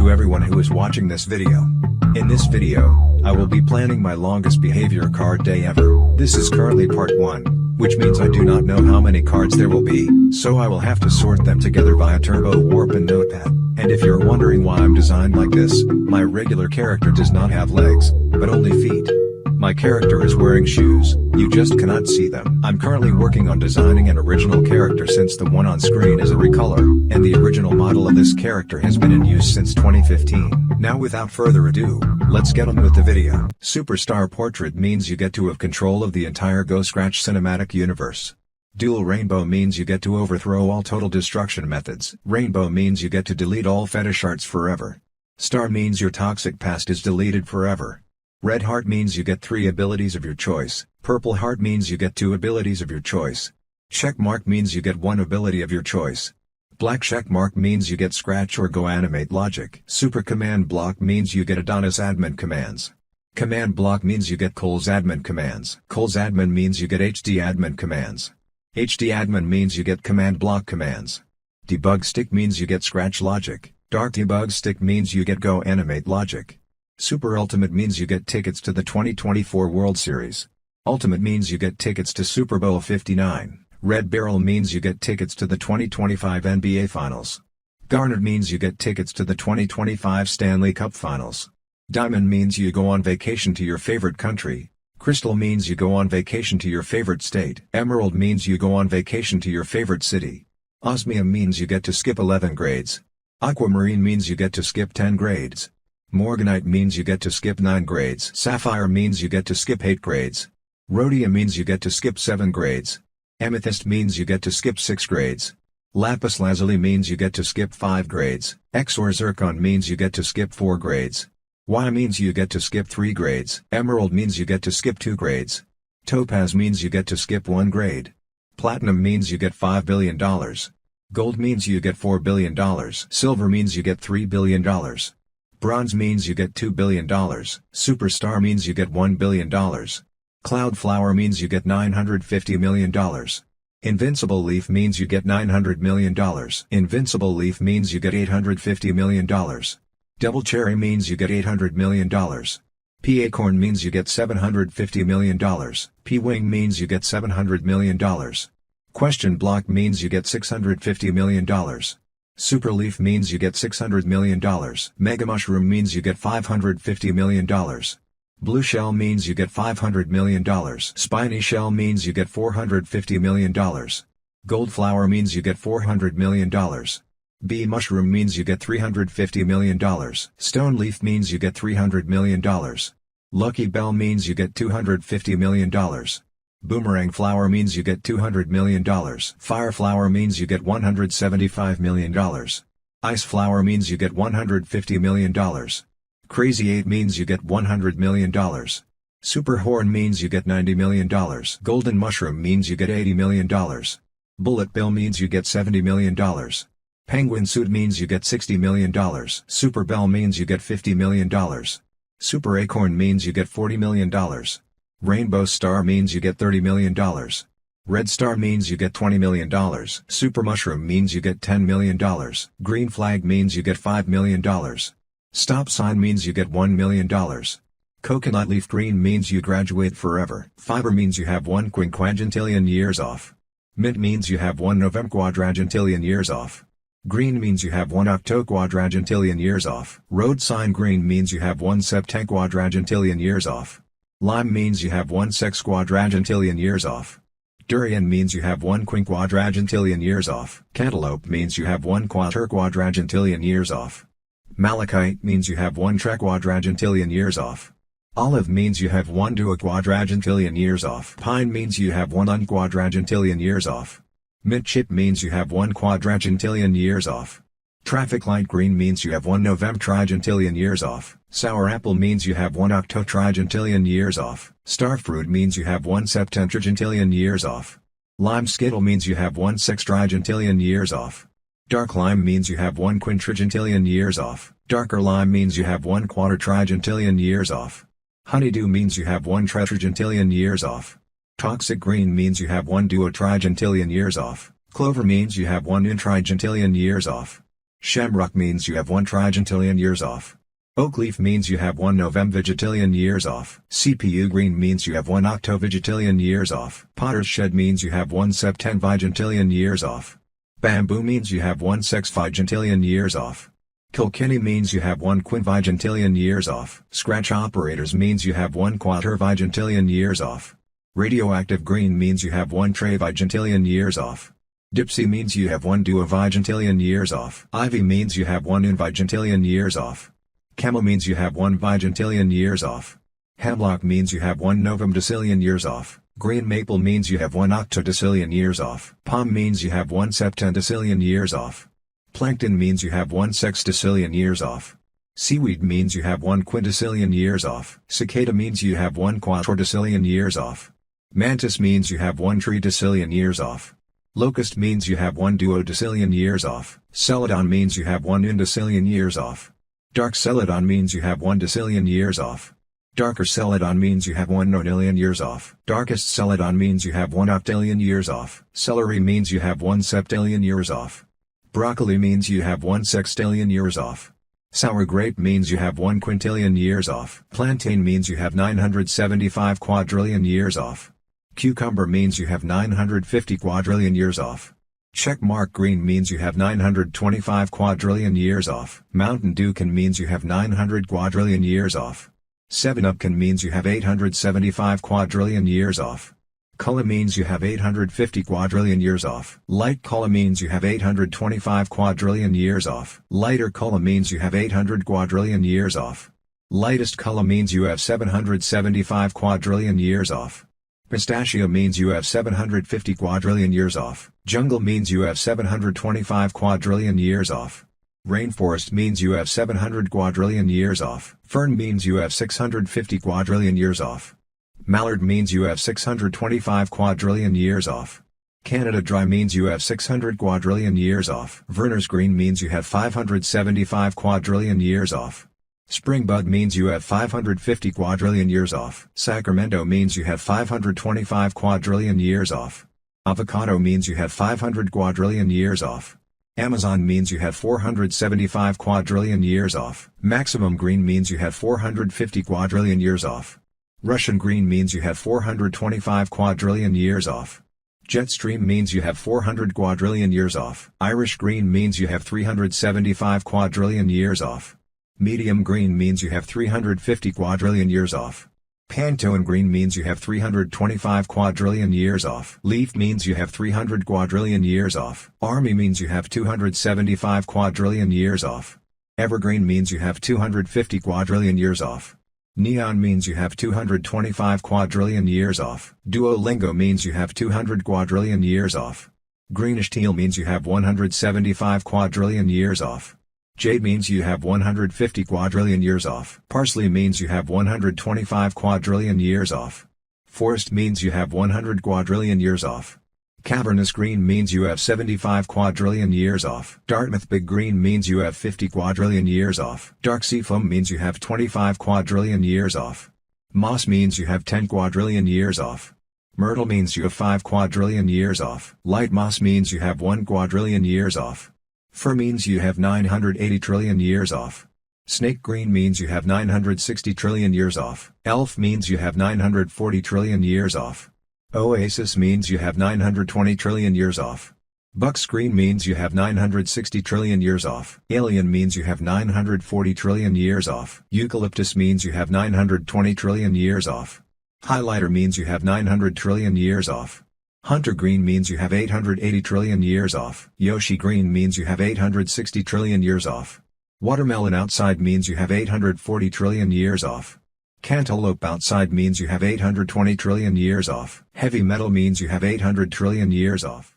to everyone who is watching this video. In this video, I will be planning my longest behavior card day ever. This is currently part 1, which means I do not know how many cards there will be, so I will have to sort them together via Turbo Warp and Notepad. And if you're wondering why I'm designed like this, my regular character does not have legs, but only feet. My character is wearing shoes, you just cannot see them. I'm currently working on designing an original character since the one on screen is a recolor, and the original model of this character has been in use since 2015. Now without further ado, let's get on with the video. Superstar Portrait means you get to have control of the entire Go Scratch cinematic universe. Dual Rainbow means you get to overthrow all total destruction methods. Rainbow means you get to delete all fetish arts forever. Star means your toxic past is deleted forever. Red Heart means you get 3 abilities of your choice. Purple Heart means you get 2 abilities of your choice. Check Mark means you get 1 ability of your choice. Black Check Mark means you get Scratch or Go Animate Logic. Super Command Block means you get Adonis admin commands. Command Block means you get Cole's admin commands. Cole's admin means you get HD admin commands. HD admin means you get Command Block commands. Debug Stick means you get Scratch Logic. Dark Debug Stick means you get Go Animate Logic. Super Ultimate means you get tickets to the 2024 World Series. Ultimate means you get tickets to Super Bowl 59. Red Barrel means you get tickets to the 2025 NBA Finals. Garnet means you get tickets to the 2025 Stanley Cup Finals. Diamond means you go on vacation to your favorite country. Crystal means you go on vacation to your favorite state. Emerald means you go on vacation to your favorite city. Osmium means you get to skip 11 grades. Aquamarine means you get to skip 10 grades. Morganite means you get to skip 9 grades. Sapphire means you get to skip 8 grades. Rhodia means you get to skip 7 grades. Amethyst means you get to skip 6 grades. Lapis Lazuli means you get to skip 5 grades. Exor Zircon means you get to skip 4 grades. Y means you get to skip 3 grades. Emerald means you get to skip 2 grades. Topaz means you get to skip 1 grade. Platinum means you get $5 billion. Gold means you get $4 billion. Silver means you get $3 billion. Bronze means you get $2 billion. Superstar means you get $1 billion. Cloudflower means you get $950 million. Invincible Leaf means you get $900 million. Invincible Leaf means you get $850 million. Double Cherry means you get $800 million. P-Acorn means you get $750 million. P-Wing means you get $700 million. Question Block means you get $650 million. Super Leaf means you get $600 million. Mega Mushroom means you get $550 million. Blue Shell means you get $500 million. Spiny Shell means you get $450 million. Gold Flower means you get $400 million. Bee Mushroom means you get $350 million. Stone Leaf means you get $300 million. Lucky Bell means you get $250 million. Boomerang Flower means you get $200 million. Fire Flower means you get $175 million. Ice Flower means you get $150 million. Crazy 8 means you get $100 million. Super Horn means you get $90 million. Golden Mushroom means you get $80 million. Bullet Bill means you get $70 million. Penguin Suit means you get $60 million. Super Bell means you get $50 million. Super Acorn means you get $40 million. Rainbow Star means you get $30 million. Red Star means you get $20 million. Super Mushroom means you get $10 million. Green Flag means you get $5 million. Stop Sign means you get $1 million. Coconut Leaf Green means you graduate forever. Fiber means you have 1 quinquagentillion years off. Mint means you have 1 novemquadragentillion years off. Green means you have 1 octoquadragentillion years off. Road Sign Green means you have 1 septenquadragentillion years off. Lime means you have 1 sexquadragentillion years off. Durian means you have 1 quinquadragentillion years off. Cantaloupe means you have 1 quaterquadragentillion years off. Malachite means you have 1 trequadragentillion years off. Olive means you have 1 duoquadragentillion years off. Pine means you have 1 unquadragentillion years off. Mint Chip means you have 1 quadragentillion years off. Traffic Light Green means you have 1 novemtrigentillion years off. Sour Apple means you have 1 octotrigentillion years off. Starfruit means you have 1 septentrigentillion years off. Lime Skittle means you have 1 sextrigentillion years off. Dark Lime means you have 1 quintrigentillion years off. Darker Lime means you have 1 quatertrigentillion years off. Honeydew means you have 1 tetragentillion years off. Toxic Green means you have 1 duotrigentillion years off. Clover means you have 1 intrigentillion years off. Shamrock means you have 1 trigentillion years off. Oak leaf means you have 1 novemvigitillion years off. CPU green means you have 1 octovigitillion years off. Potter's shed means you have 1 septenvigitillion years off. Bamboo means you have 1 sexvigitillion years off. Kilkenny means you have 1 quinvigitillion years off. Scratch operators means you have 1 quatervigitillion years off. Radioactive green means you have 1 trivigitillion years off. Dipsy means you have 1 duovigitillion years off. Ivy means you have 1 invigitillion years off. Camel means you have 1 vigintillion years off. Hemlock means you have 1 novemdecillion years off. Green maple means you have 1 octodecillion years off. Palm means you have 1 septendecillion years off. Plankton means you have 1 sextillion years off. Seaweed means you have 1 quintessilion years off. Cicada means you have 1 quattrodecillion years off. Mantis means you have 1 tridecillion years off. Locust means you have 1 duodecillion years off. Celadon means you have 1 undecillion years off. Dark Celadon means you have 1 decillion years off. Darker Celadon means you have 1 nonillion years off. Darkest Celadon means you have 1 octillion years off. Celery means you have 1 septillion years off. Broccoli means you have 1 sextillion years off. Sour grape means you have 1 quintillion years off. Plantain means you have 975 quadrillion years off. Cucumber means you have 950 quadrillion years off. Checkmark green means you have 925 quadrillion years off. Mountain Dew can means you have 900 quadrillion years off. 7-Up can means you have 875 quadrillion years off. Cola means you have 850 quadrillion years off. Light cola means you have 825 quadrillion years off. Lighter cola means you have 800 quadrillion years off. Lightest cola means you have 775 quadrillion years off. Pistachio means you have 750 quadrillion years off. Jungle means you have 725 quadrillion years off. Rainforest means you have 700 quadrillion years off. Fern means you have 650 quadrillion years off. Mallard means you have 625 quadrillion years off. Canada Dry means you have 600 quadrillion years off. Verner's Green means you have 575 quadrillion years off. Springbud means you have 550 quadrillion years off. Sacramento means you have 525 quadrillion years off. Avocado means you have 500 quadrillion years off. Amazon means you have 475 quadrillion years off. Maximum green means you have 450 quadrillion years off. Russian green means you have 425 quadrillion years off. Jetstream means you have 400 quadrillion years off. Irish green means you have 375 quadrillion years off. Medium green means you have 350 quadrillion years off. Pantone green means you have 325 quadrillion years off. Leaf means you have 300 quadrillion years off. Army means you have 275 quadrillion years off. Evergreen means you have 250 quadrillion years off. Neon means you have 225 quadrillion years off. Duolingo means you have 200 quadrillion years off. Greenish teal means you have 175 quadrillion years off. Jade means you have 150 quadrillion years off. Parsley means you have 125 quadrillion years off. Forest means you have 100 quadrillion years off. Cavernous green means you have 75 quadrillion years off. Dartmouth Big Green means you have 50 quadrillion years off. Dark Seafoam means you have 25 quadrillion years off. Moss means you have 10 quadrillion years off. Myrtle means you have 5 quadrillion years off. Light moss means you have 1 quadrillion years off. Fir means you have 980 trillion years off. Snake green means you have 960 trillion years off. Elf means you have 940 trillion years off. Oasis means you have 920 trillion years off. Bucks green means you have 960 trillion years off. Alien means you have 940 trillion years off. Eucalyptus means you have 920 trillion years off. Highlighter means you have 900 trillion years off. Hunter green means you have 880 trillion years off. Yoshi green means you have 860 trillion years off. Watermelon outside means you have 840 trillion years off. Cantaloupe outside means you have 820 trillion years off. Heavy metal means you have 800 trillion years off.